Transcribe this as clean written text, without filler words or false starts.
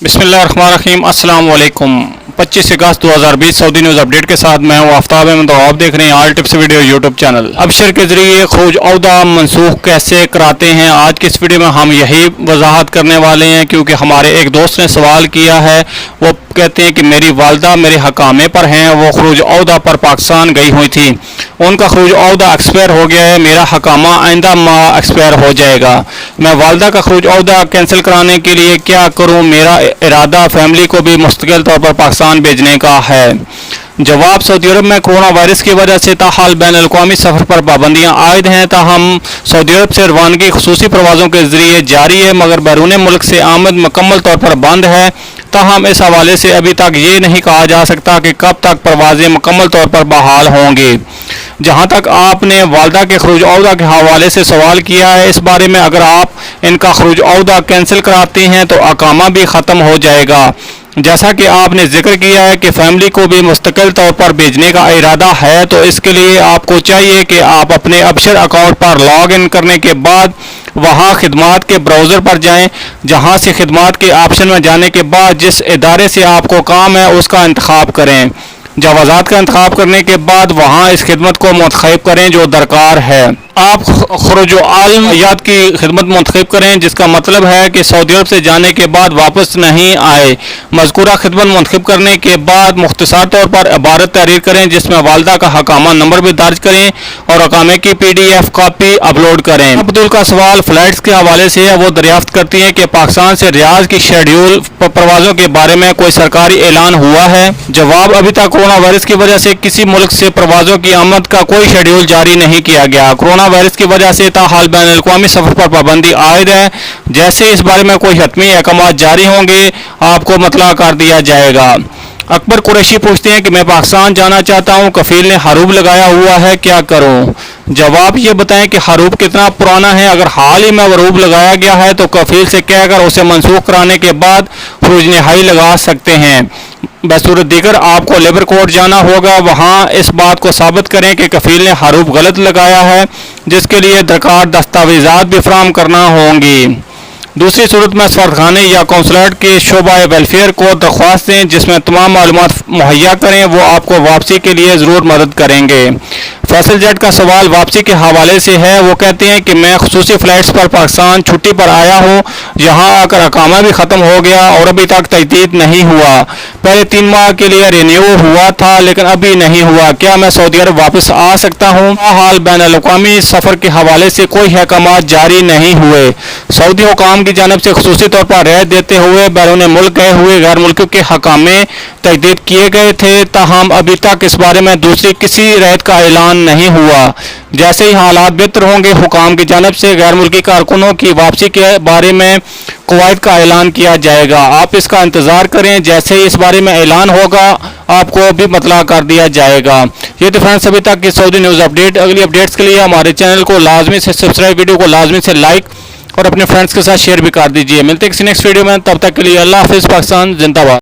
बिस्मिल्लाहिर्रहमानिर्रहीम। अस्सलाम वालेकुम। 25 अगस्त 2020 सऊदी न्यूज़ अपडेट के साथ मैं हूँ आफ्ताब अहमद और आप देख रहे हैं all tips video YouTube channel. Absher के जरिए खरूज औदा मनसूख कैसे कराते हैं, आज की इस वीडियो में हम यही वजाहत करने वाले हैं, क्योंकि हमारे एक दोस्त ने सवाल किया है। वो कहते हैं कि मेरी वालदा मेरे हकामे पर हैं, वो खरूज औदा पर पाकिस्तान गई हुई थी, उनका खरूज औदा एक्सपायर हो गया है, मेरा हकामा आइंदा माह एक्सपायर हो जाएगा, मैं वालदा का खरूज औदा कैंसिल कराने के लिए क्या करूं, मेरा इरादा फैमिली को भी मुस्तकिल तौर पर पाकिस्तान भेजने का है। जवाब, सऊदी अरब में कोरोना वायरस की वजह से ताहाल बैन अल-अक़वामी सफ़र पर पाबंदियाँ आयद हैं, ताहम सऊदी अरब से रवानगी खुसूसी प्रवाज़ों के जरिए जारी है, मगर बैरून मुल्क से आमद मुकम्मल तौर पर बंद है। ताहम इस हवाले से अभी तक ये नहीं कहा जा सकता कि कब तक परवाज़ें मुकम्मल तौर पर बहाल होंगी। जहाँ तक आपने वालदा के खरूज औदा के हवाले से सवाल किया है, इस बारे में अगर आप इनका खरूज औदा कैंसिल कराते हैं तो अकामा भी ख़त्म हो जाएगा। जैसा कि आपने जिक्र किया है कि फैमिली को भी मुस्तकिल तौर पर भेजने का इरादा है, तो इसके लिए आपको चाहिए कि आप अपने अबशर अकाउंट पर लॉग इन करने के बाद वहां खिदमात के ब्राउज़र पर जाएं। जहां से खिदमात के ऑप्शन में जाने के बाद जिस इदारे से आपको काम है उसका इंतखाब करें। जवाज़ात का इंतखाब करने के बाद वहां इस खिदमत को मुंतखब करें जो दरकार है। आप खरूज आलमियात की खिदमत मुंतखब करें, जिसका मतलब है कि सऊदी अरब से जाने के बाद वापस नहीं आए। मज़कूरा खिदमत मुंतखब करने के बाद मुख्तसर तौर पर इबारत तहरीर करें, जिसमें वालदा का हकामा नंबर भी दर्ज करें और हकामे की PDF कॉपी अपलोड करें। अब्दुल का सवाल फ़्लाइट्स के हवाले से है। वो दरियाफ्त करती हैं कि पाकिस्तान से रियाद की शेड्यूल परवाज़ों के बारे में कोई सरकारी ऐलान हुआ है। जवाब, अभी तक कोरोना वायरस की वजह से किसी मुल्क से परवाज़ों की आमद का कोई शेड्यूल जारी नहीं किया गया। कोरोना वायरस की वजह से ताहाल बैन अल-अक़वामी सफ़र पर पाबंदी आयद है। जैसे इस बारे में कोई हतमी अहकाम जारी होंगे आपको मतला कर दिया जाएगा। अकबर कुरैशी पूछते हैं कि मैं पाकिस्तान जाना चाहता हूं, कफील ने हरूब लगाया हुआ है, क्या करूं? जवाब, ये बताएं कि हरूब कितना पुराना है। अगर हाल ही में हरूब लगाया गया है तो कफील से कहकर उसे मनसूख कराने के बाद खरूज नहाई लगा सकते हैं। बसूरत दीगर आपको लेबर कोर्ट जाना होगा, वहां इस बात को साबित करें कि कफील ने हरूब गलत लगाया है, जिसके लिए दरकार दस्तावेजात भी फराहम करना होंगी। दूसरी सूरत में सफारतखाने या कौंसलेट के शोबा वेलफेयर को दरख्वास्त दें, जिसमें तमाम मालूमात मुहैया करें, वो आपको वापसी के लिए ज़रूर मदद करेंगे। फैसल जेट का सवाल वापसी के हवाले से है। वो कहते हैं कि मैं खुसूसी फ़्लाइट्स पर पाकिस्तान छुट्टी पर आया हूँ, यहाँ आकर अकामा भी ख़त्म हो गया और अभी तक तजदीद नहीं हुआ। पहले 3 माह के लिए रिन्यू हुआ था लेकिन अभी नहीं हुआ, क्या मैं सऊदी अरब वापस आ सकता हूँ? हाल बैन अल-अक़वामी सफ़र के हवाले से कोई अहकाम जारी नहीं हुए। सऊदी हुकाम की जानिब से खुसूसी तौर पर रियायत देते हुए बैरून मुल्क गए हुए गैर मुल्कियों के हकामे तजदीद किए गए थे, ताहम अभी तक इस बारे में दूसरी किसी रियायत का ऐलान नहीं हुआ। जैसे ही हालात बेहतर होंगे हुकाम की जानिब से गैर मुल्की कारकुनों की वापसी के बारे में कवायद का ऐलान किया जाएगा। आप इसका इंतज़ार करें, जैसे ही इस बारे में ऐलान होगा आपको भी मतला कर दिया जाएगा। ये तो फ्रेंड्स अभी तक की सऊदी न्यूज़ अपडेट। अगली अपडेट्स के लिए हमारे चैनल को लाजमी से सब्सक्राइब, वीडियो को लाजमी से लाइक और अपने फ्रेंड्स के साथ शेयर भी कर दीजिए। मिलते हैं किसी नेक्स्ट वीडियो में, तब तक के लिए अल्लाह हाफ़िज़। पाकिस्तान जिंदाबाद।